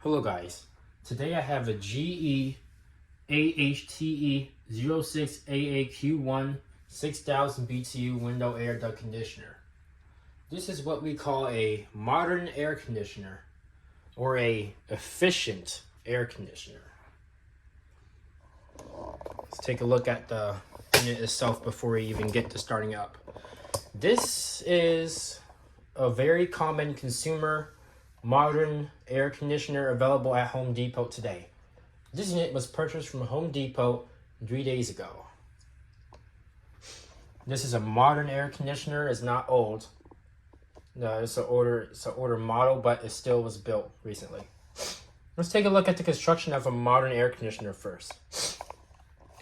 Hello guys, today I have a GE AHTE 06AAQ1 6000 BTU window air duct conditioner. This is what we call a modern air conditioner or a efficient air conditioner. Let's take a look at the unit itself before we even get to starting up. This is a very common consumer modern air conditioner available at Home Depot today. This unit was purchased from Home Depot 3 days ago. This is a modern air conditioner. It's not old. No, it's an older model, but it still was built recently. Let's take a look at the construction of a modern air conditioner first.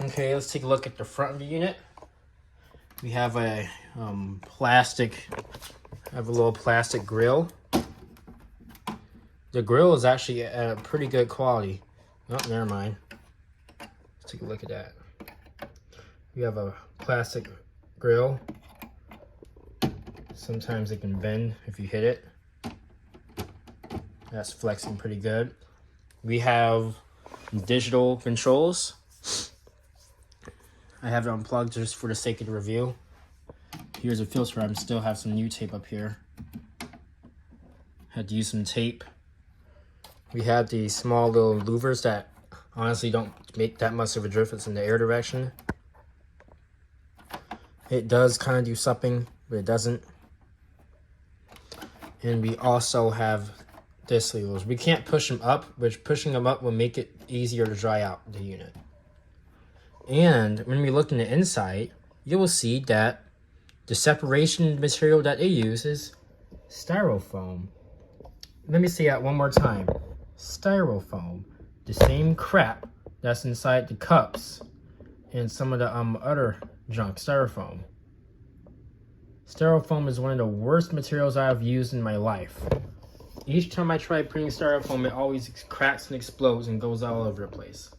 Okay, let's take a look at the front of the unit. We have a little plastic grill. The grill is actually at pretty good quality. Oh, never mind. Let's take a look at that. We have a plastic grill. Sometimes it can bend if you hit it. That's flexing pretty good. We have digital controls. I have it unplugged just for the sake of the review. Here's a filter. I still have some new tape up here. Had to use some tape. We have these small little louvers that honestly don't make that much of a difference in the air direction. It does kind of do something, but it doesn't. And we also have this levers. We can't push them up, which pushing them up will make it easier to dry out the unit. And when we look in the inside, you will see that the separation material that they use is styrofoam. Let me say that one more time. Styrofoam, the same crap that's inside the cups and some of the other junk. Styrofoam is one of the worst materials I've used in my life. Each time I try putting styrofoam, it always cracks and explodes and goes all over the place.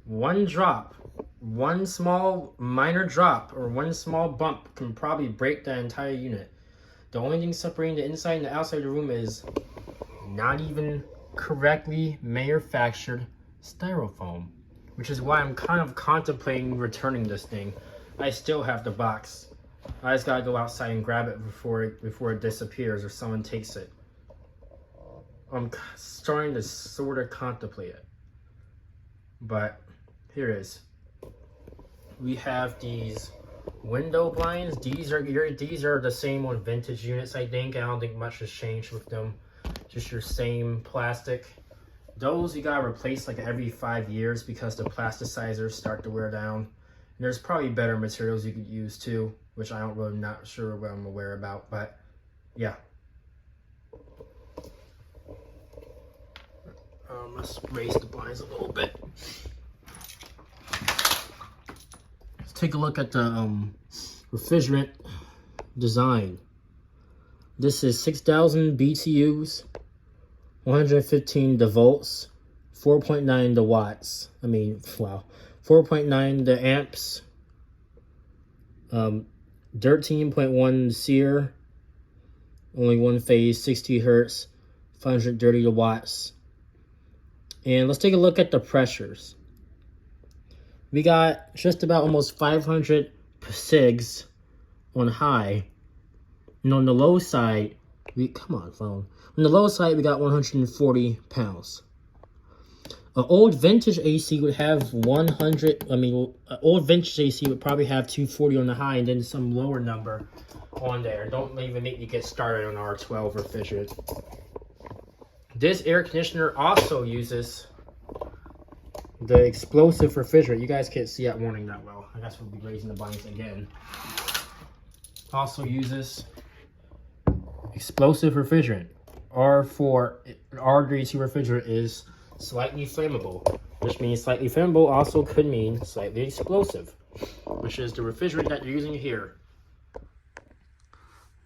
One drop, one small minor drop or one small bump can probably break the entire unit. The only thing separating the inside and the outside of the room is not even correctly manufactured styrofoam, which is why I'm kind of contemplating returning this thing. I still have the box. I just gotta go outside and grab it before it disappears or someone takes it. I'm starting to sort of contemplate it, but here it is. We have these window blinds. These are the same on vintage units, I think. I don't think much has changed with them. Just your same plastic. Those you gotta replace like every 5 years because the plasticizers start to wear down. And there's probably better materials you could use too, which I'm not sure what I'm aware about, but yeah. Let's raise the blinds a little bit. Let's take a look at the refrigerant design. This is 6,000 BTUs, 115 the volts, 4.9 the watts. 4.9 the amps, 13.1 SEER, only one phase, 60 hertz, 530 the watts. And let's take a look at the pressures. We got just about almost 500 sigs on high. And on the low side, On the low side, we got 140 pounds. An old vintage AC would have 100. Old vintage AC would probably have 240 on the high and then some lower number on there. Don't even make me get started on R12 refrigerant. This air conditioner also uses the explosive refrigerant. You guys can't see that warning that well. I guess we'll be raising the blinds again. Also uses explosive refrigerant. R32 refrigerant is slightly flammable, which means slightly flammable also could mean slightly explosive, which is the refrigerant that you're using here.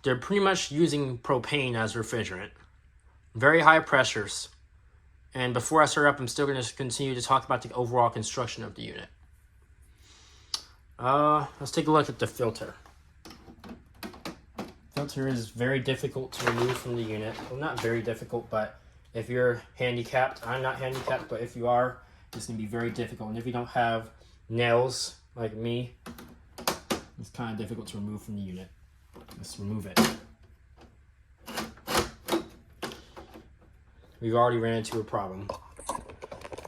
They're pretty much using propane as refrigerant. Very high pressures. And before I start up, I'm still going to continue to talk about the overall construction of the unit. Let's take a look at the filter. Filter is very difficult to remove from the unit. Well, not very difficult, but If you're handicapped, I'm not handicapped, but if you are, it's going to be very difficult. And if you don't have nails like me, it's kind of difficult to remove from the unit. Let's remove it. We've already ran into a problem.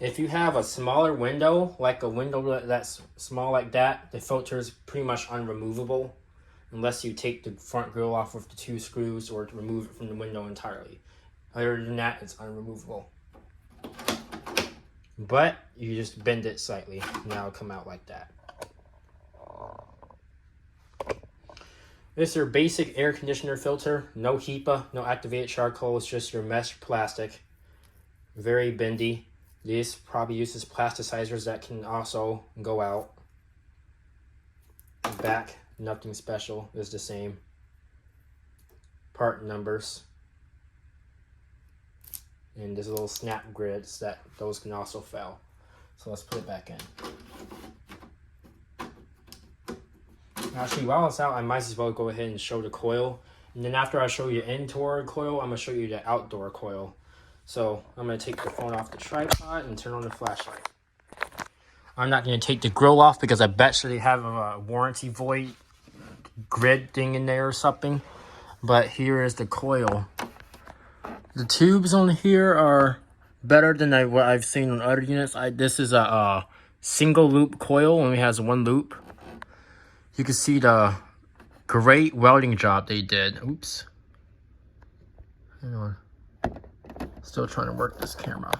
If you have a smaller window, like a window that's small like that, the filter is pretty much unremovable unless you take the front grill off with the 2 screws or to remove it from the window entirely. Other than that, it's unremovable. But you just bend it slightly, and now it'll come out like that. This is your basic air conditioner filter. No HEPA, no activated charcoal. It's just your mesh plastic. Very bendy. This probably uses plasticizers that can also go out. Back, nothing special. Is the same. Part numbers. And there's little snap grids that those can also fail. So let's put it back in. Actually, while it's out, I might as well go ahead and show the coil. And then after I show you the indoor coil, I'm going to show you the outdoor coil. So I'm going to take the phone off the tripod and turn on the flashlight. I'm not going to take the grill off because I bet they have a warranty void grid thing in there or something. But here is the coil. The tubes on here are better than what I've seen on other units. This is a single loop coil, only has 1 loop. You can see the great welding job they did. Oops. Hang on. Still trying to work this camera.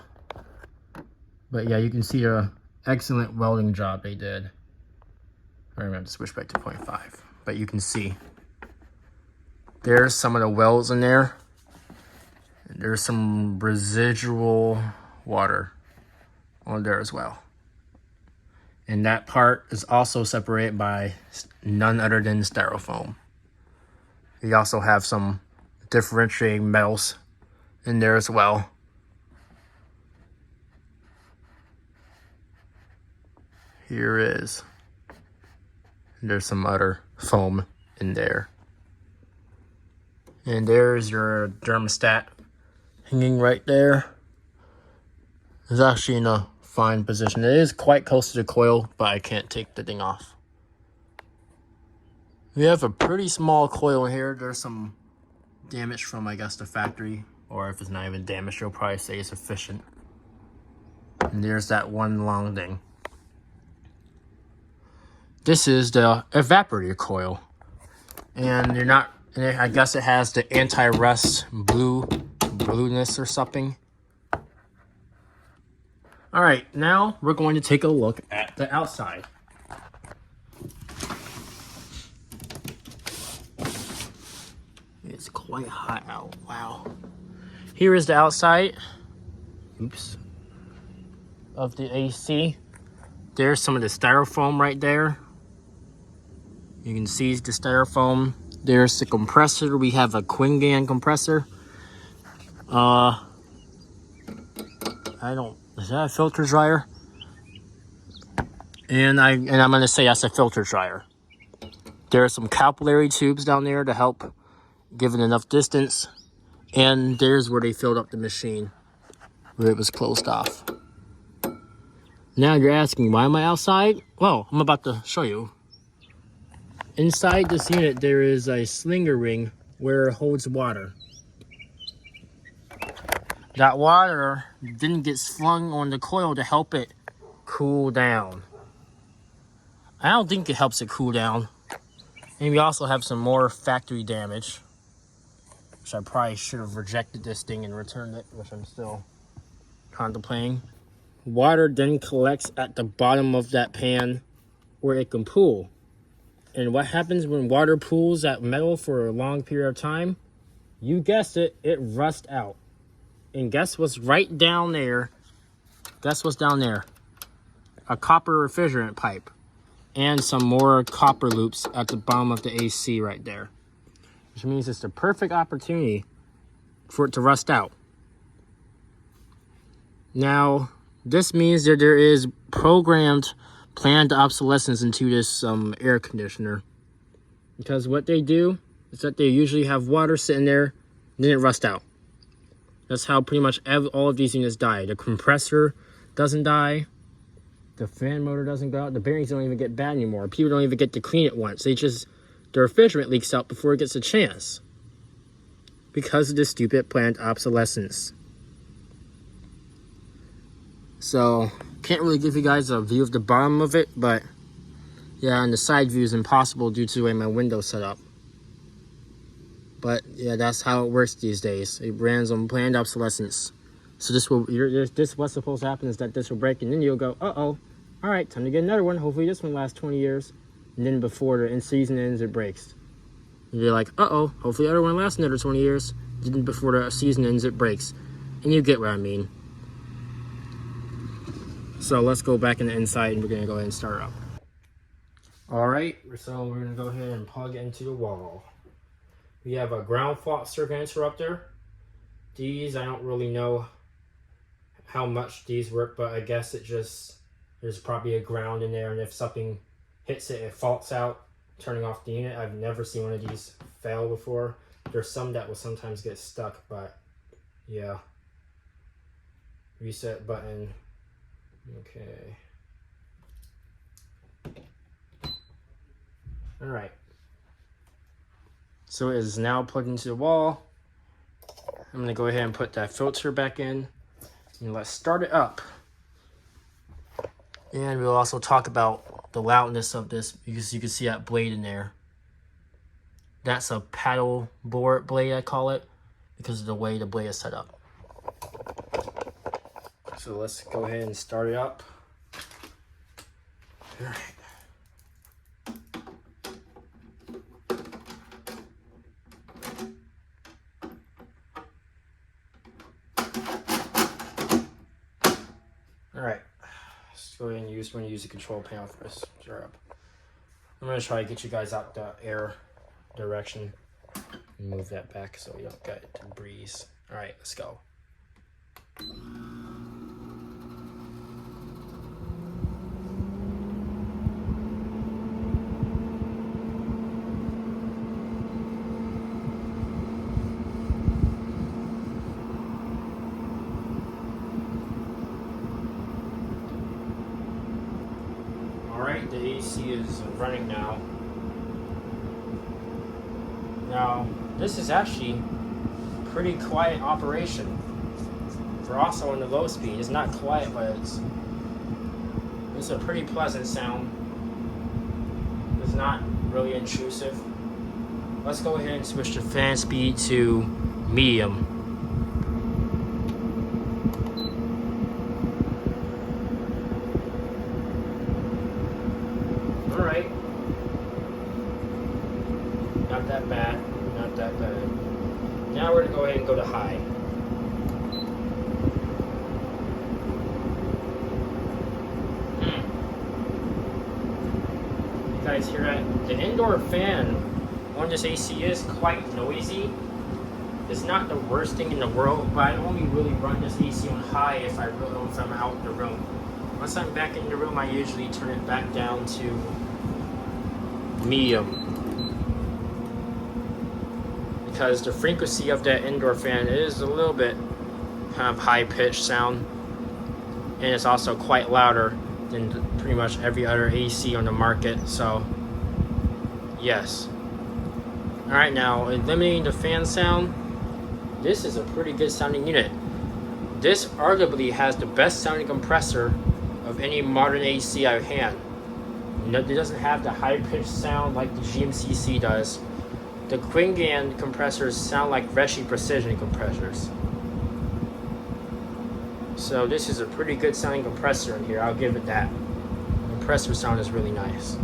But yeah, you can see a excellent welding job they did. I'm going to switch back to 0.5. But you can see there's some of the welds in there. There's some residual water on there as well. And that part is also separated by none other than styrofoam. You also have some differentiating metals in there as well. Here is. There's some other foam in there. And there's your thermostat hanging right there. It's actually in a fine position. It is quite close to the coil, but I can't take the thing off. We have a pretty small coil in here. There's some damage from, I guess, the factory. Or if it's not even damaged, they'll probably say it's efficient. And there's that one long thing. This is the evaporator coil. And you're not, I guess it has the anti-rust blueness or something. All right, now we're going to take a look at the outside. It's quite hot out, wow. Here is the outside, oops, of the AC. There's some of the styrofoam right there. You can see the styrofoam. There's the compressor. We have a Quingan compressor. Is that a filter dryer? And I'm gonna say that's a filter dryer. There are some capillary tubes down there to help give it enough distance. And there's where they filled up the machine, where it was closed off. Now you're asking, why am I outside? Well, I'm about to show you. Inside this unit, there is a slinger ring where it holds water. That water then gets flung on the coil to help it cool down. I don't think it helps it cool down. And we also have some more factory damage, which I probably should have rejected this thing and returned it, which I'm still contemplating. Water then collects at the bottom of that pan where it can pool. And what happens when water pools at metal for a long period of time? You guessed it, it rusts out. And guess what's right down there? Guess what's down there? A copper refrigerant pipe. And some more copper loops at the bottom of the AC right there. Which means it's the perfect opportunity for it to rust out. Now, this means that there is programmed planned obsolescence into this air conditioner. Because what they do is that they usually have water sitting there, and then it rusts out. That's how pretty much all of these units die. The compressor doesn't die. The fan motor doesn't go out. The bearings don't even get bad anymore. People don't even get to clean it once. The refrigerant leaks out before it gets a chance. Because of this stupid planned obsolescence. So, can't really give you guys a view of the bottom of it, but yeah, and the side view is impossible due to the way my window's set up. But yeah, that's how it works these days. It runs on planned obsolescence. So what's supposed to happen is that this will break, and then you'll go, uh-oh, all right, time to get another one. Hopefully this one lasts 20 years. And then before the season ends, it breaks. And you're like, uh-oh, hopefully the other one lasts another 20 years. And then before the season ends, it breaks. And you get what I mean. So let's go back in the inside, and we're gonna go ahead and start up. All right, so we're gonna go ahead and plug it into the wall. We have a ground fault circuit interrupter. These, I don't really know how much these work, but I guess there's probably a ground in there, and if something hits it, it faults out, turning off the unit. I've never seen one of these fail before. There's some that will sometimes get stuck, but yeah. Reset button. Okay. All right. So it is now plugged into the wall. I'm gonna go ahead and put that filter back in, and let's start it up. And we'll also talk about the loudness of this, because you can see that blade in there. That's a paddle board blade, I call it, because of the way the blade is set up. So let's go ahead and start it up. All right. Alright, let's go ahead and we're going to use the control panel for this startup. I'm going to try to get you guys out the air direction and move that back so you don't get the breeze. Alright, let's go. Alright, the AC is running now. Now, this is actually a pretty quiet operation. For also on the low speed, it's not quiet, but it's a pretty pleasant sound. It's not really intrusive. Let's go ahead and switch the fan speed to medium. Alright. Not that bad. Not that bad. Now we're going to go ahead and go to high. You guys hear that? The indoor fan on this AC is quite noisy. It's not the worst thing in the world, but I only really run this AC on high if I'm out in the room. Once I'm back in the room, I usually turn it back down to medium. Because the frequency of that indoor fan is a little bit kind of high-pitched sound. And it's also quite louder than pretty much every other AC on the market, so yes. Alright, now eliminating the fan sound, this is a pretty good sounding unit. This arguably has the best sounding compressor of any modern AC I've had. It doesn't have the high pitched sound like the GMCC does. The Quingan compressors sound like Reshi Precision compressors. So this is a pretty good sounding compressor in here, I'll give it that. The compressor sound is really nice.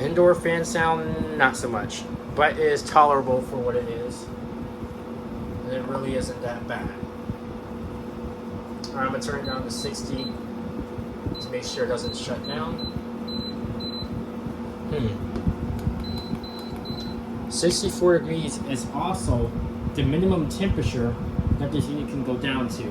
Indoor fan sound, not so much, but it is tolerable for what it is. And it really isn't that bad. Alright, I'm going to turn it down to 60 to make sure it doesn't shut down. 64 degrees is also the minimum temperature that this unit can go down to.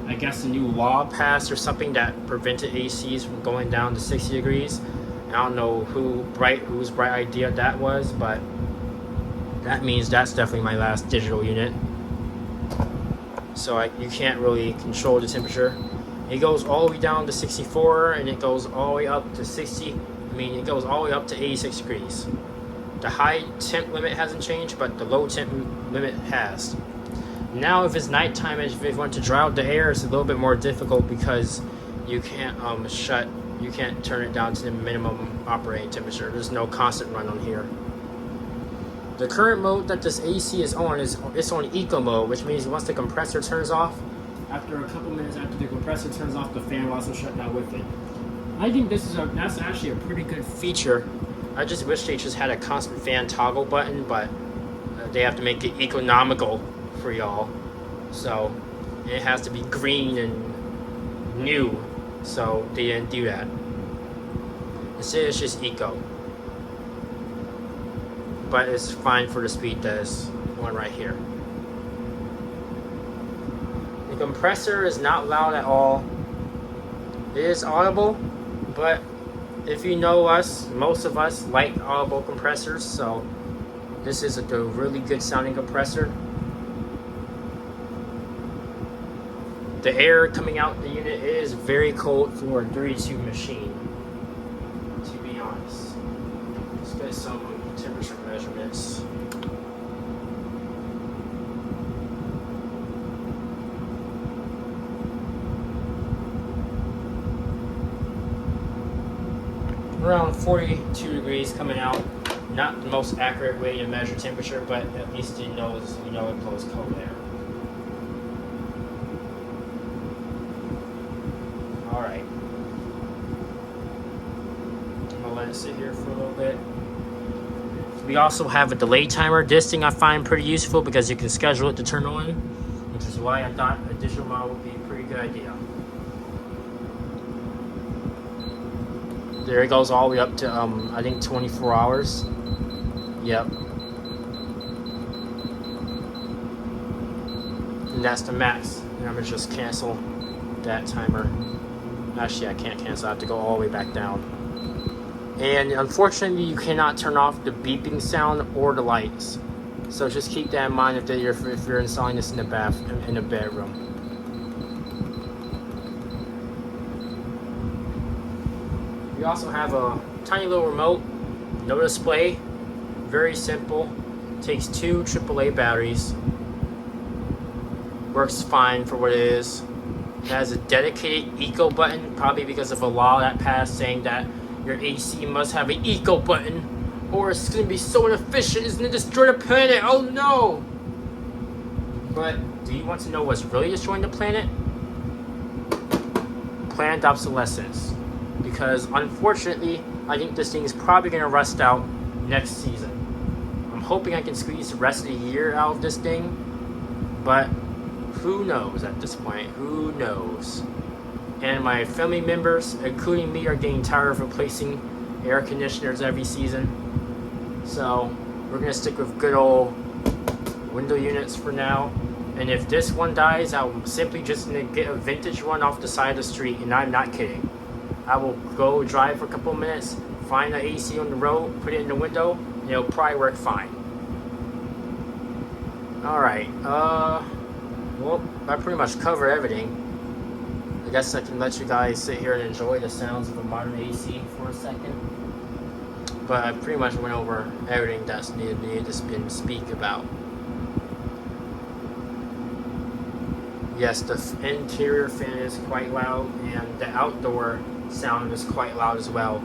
I guess a new law passed or something that prevented ACs from going down to 60 degrees. I don't know whose bright idea that was, but that means that's definitely my last digital unit. so you can't really control the temperature. It goes all the way down to 64, and it goes all the way up to 60. It goes all the way up to 86 degrees. The high temp limit hasn't changed, but the low temp limit has. Now, if it's nighttime, if you want to dry out the air, it's a little bit more difficult because you can't you can't turn it down to the minimum operating temperature. There's no constant run on here. The current mode that this AC is on it's on eco mode, which means once the compressor turns off, after a couple minutes after the compressor turns off, the fan will also shut down with it. I think that's actually a pretty good feature. I just wish they just had a constant fan toggle button, but they have to make it economical for y'all. So it has to be green and new, so they didn't do that. Instead, it's just eco. But it's fine for the speed that is on right here. The compressor is not loud at all. It is audible, but if you know us, most of us like audible compressors, so this is a really good sounding compressor. The air coming out the unit is very cold for a 32 machine, to be honest. Let's get some temperature measurements. Around 42 degrees coming out. Not the most accurate way to measure temperature, but at least you know it blows cold air. Alright. I'm gonna let it sit here for a little bit. We also have a delay timer. This thing I find pretty useful because you can schedule it to turn on, which is why I thought a digital model would be a pretty good idea. There it goes all the way up to I think 24 hours. Yep. And that's the max. And I'm gonna just cancel that timer. Actually, I can't cancel. I have to go all the way back down. And unfortunately, you cannot turn off the beeping sound or the lights. So just keep that in mind if you're installing this in the bedroom. We also have a tiny little remote, no display, very simple. Takes 2 AAA batteries. Works fine for what it is. It has a dedicated eco button, probably because of a law that passed saying that your AC must have an eco button, or it's going to be so inefficient, it's going to destroy the planet. Oh no! But do you want to know what's really destroying the planet? Planned obsolescence. Because unfortunately, I think this thing is probably going to rust out next season. I'm hoping I can squeeze the rest of the year out of this thing, but who knows at this point? Who knows? And my family members, including me, are getting tired of replacing air conditioners every season. So we're going to stick with good old window units for now. And if this one dies, I'm simply just going to get a vintage one off the side of the street, and I'm not kidding. I will go drive for a couple of minutes, find the AC on the road, put it in the window, and it'll probably work fine. Alright, well, I pretty much covered everything. I guess I can let you guys sit here and enjoy the sounds of a modern AC for a second. But I pretty much went over everything that's needed to speak about. Yes, the interior fan is quite loud, and the outdoor sound is quite loud as well.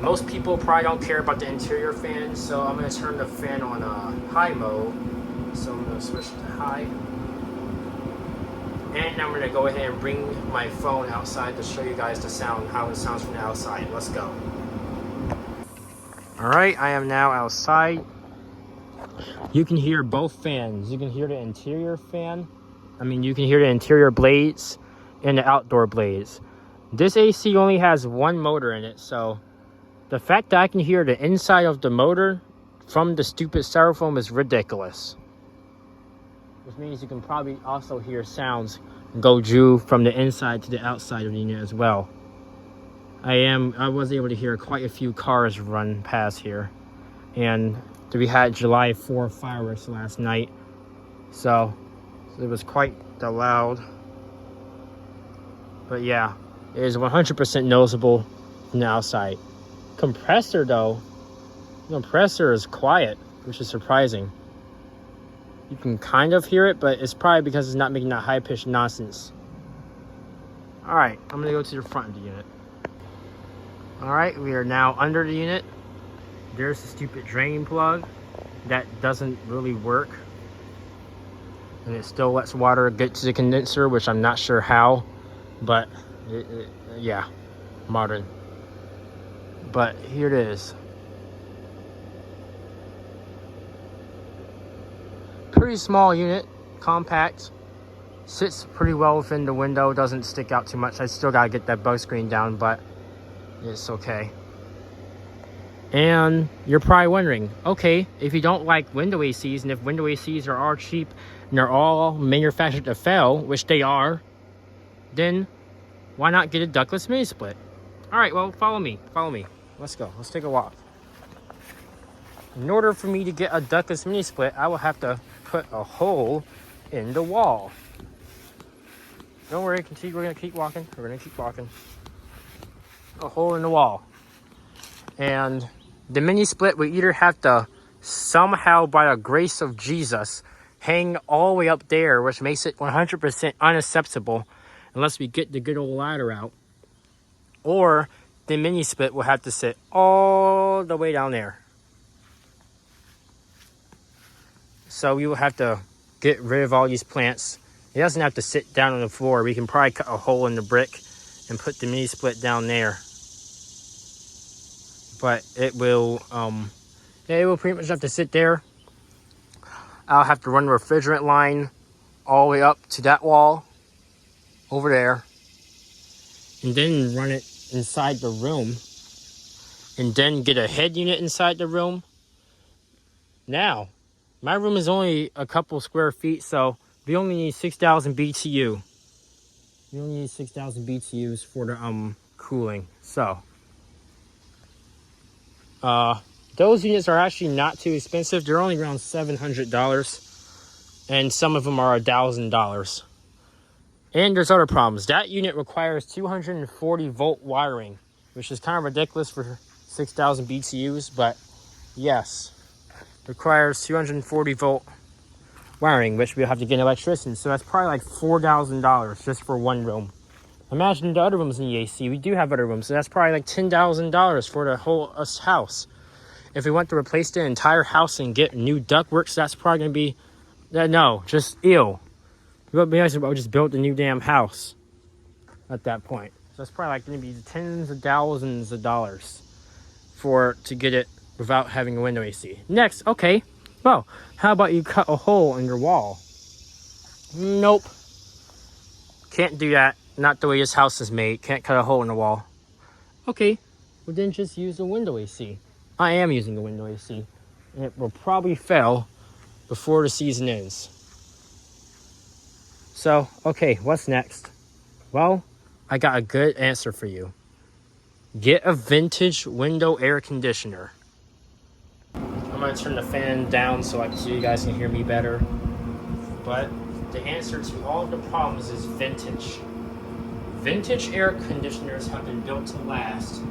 Most people probably don't care about the interior fan, so I'm going to turn the fan on high mode. So I'm going to switch to high. And I'm going to go ahead and bring my phone outside to show you guys the sound, how it sounds from the outside. Let's go. Alright, I am now outside. You can hear both fans. You can hear the interior fan. You can hear the interior blades and the outdoor blades. This AC only has one motor in it, so the fact that I can hear the inside of the motor from the stupid styrofoam is ridiculous. Which means you can probably also hear sounds go from the inside to the outside of the unit as well. I was able to hear quite a few cars run past here. And we had July 4th fireworks last night. So it was quite that loud. But yeah, it is 100% noticeable from the outside. Compressor though, the compressor is quiet, which is surprising. You can kind of hear it, but it's probably because it's not making that high-pitched nonsense. All right, I'm gonna go to the front of the unit. All right, we are now under the unit. There's the stupid drain plug that doesn't really work. And it still lets water get to the condenser, which I'm not sure how, but yeah, modern. But here it is. Pretty small unit, compact. Sits pretty well within the window, doesn't stick out too much. I still gotta get that bug screen down, but it's okay. And you're probably wondering, okay, if you don't like window ACs, and if window ACs are all cheap and they're all manufactured to fail, which they are, then why not get a ductless mini split? All right, well, follow me. Let's go. Let's take a walk. In order for me to get a ductless mini split, I will have to put a hole in the wall. Don't worry, we're gonna keep walking. A hole in the wall. And the mini split we either have to somehow, by the grace of Jesus, hang all the way up there, which makes it 100% unacceptable unless we get the good old ladder out, or the mini split will have to sit all the way down there. So we will have to get rid of all these plants. It doesn't have to sit down on the floor. We can probably cut a hole in the brick and put the mini split down there. But it will pretty much have to sit there. I'll have to run the refrigerant line all the way up to that wall over there, and then run it inside the room, and then get a head unit inside the room. Now, my room is only a couple square feet, so we only need 6,000 BTU. We only need 6,000 BTUs for the cooling. So those units are actually not too expensive. They're only around $700, and some of them are $1,000. And there's other problems. That unit requires 240 volt wiring, which is kind of ridiculous for 6,000 BTUs, but yes, requires 240 volt wiring, which we'll have to get an electrician. So that's probably like $4,000 just for one room. Imagine the other rooms in the AC. We do have other rooms, so that's probably like $10,000 for the whole house. If we want to replace the entire house and get new ductwork, that's probably going to be, no, just ew. We would just build a new damn house at that point. So it's probably like going to be tens of thousands of dollars to get it without having a window AC. Next, okay, well, how about you cut a hole in your wall? Nope. Can't do that. Not the way this house is made. Can't cut a hole in the wall. Okay, well then just use a window AC. I am using a window AC. And it will probably fail before the season ends. So, okay, what's next? Well, I got a good answer for you. Get a vintage window air conditioner. I'm going to turn the fan down so you guys can hear me better. But the answer to all of the problems is vintage. Vintage air conditioners have been built to last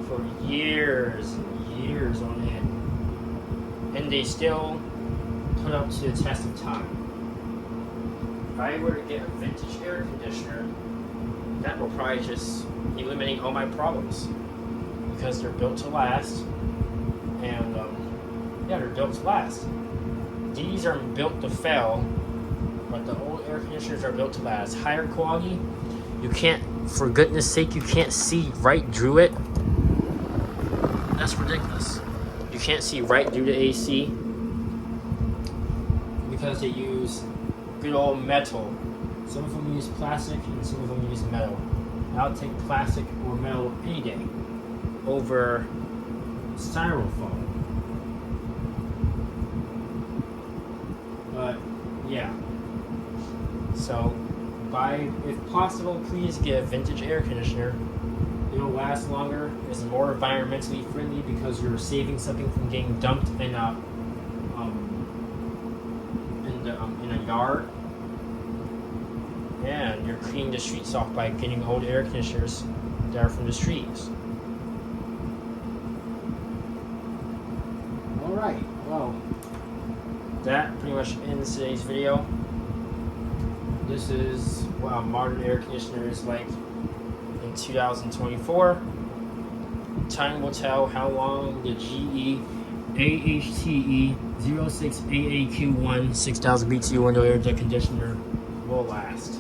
for years and years on end. And they still put up to the test of time. If I were to get a vintage air conditioner, that will probably just eliminate all my problems. Because they're built to last. And yeah, they're built to last. These are built to fail, but the old air conditioners are built to last. Higher quality, you can't, for goodness sake, you can't see right through it. That's ridiculous. You can't see right through the AC because they use good old metal. Some of them use plastic and some of them use metal. I'll take plastic or metal any day over styrofoam. But yeah, so if possible, please get a vintage air conditioner. It'll last longer. It's more environmentally friendly because you're saving something from getting dumped in a yard. and you're cleaning the streets off by getting old air conditioners that are from the streets. Alright, well, that pretty much ends today's video. This is what a modern air conditioner is like in 2024. Time will tell how long the GE AHTE 06AAQ1 6000 BTU window air conditioner will last.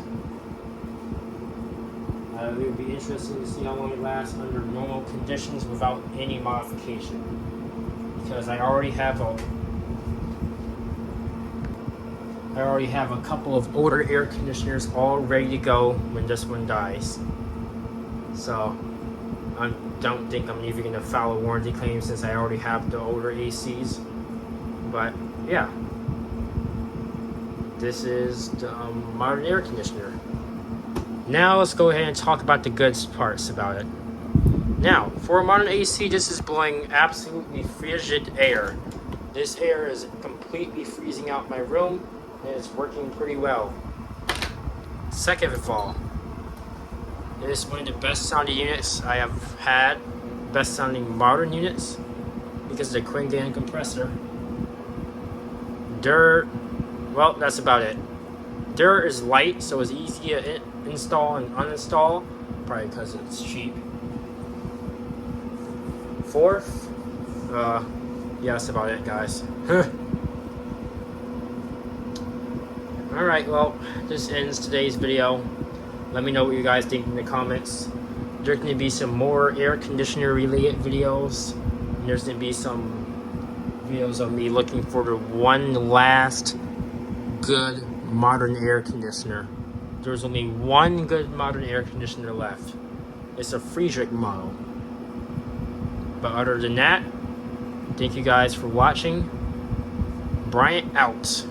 It would be interesting to see how long it lasts under normal conditions without any modification. Because I already have a couple of older air conditioners all ready to go when this one dies. So I don't think I'm even going to file a warranty claim since I already have the older ACs. But yeah, this is the modern air conditioner. Now let's go ahead and talk about the good parts about it. Now, for a modern AC, this is blowing absolutely frigid air. This air is completely freezing out my room, and it's working pretty well. Second of all, it is one of the best sounding units I have had, best sounding modern units, because of the Quingan compressor. Well, that's about it. Dirt is light, so it's easy to install and uninstall, probably because it's cheap. Fourth, yeah, that's about it, guys. Alright, well, this ends today's video. Let me know what you guys think in the comments. There's going to be some more air conditioner related videos. And there's going to be some videos of me looking for the one last good modern air conditioner. There's only one good modern air conditioner left. It's a Friedrich model. But other than that, thank you guys for watching. Bryant out.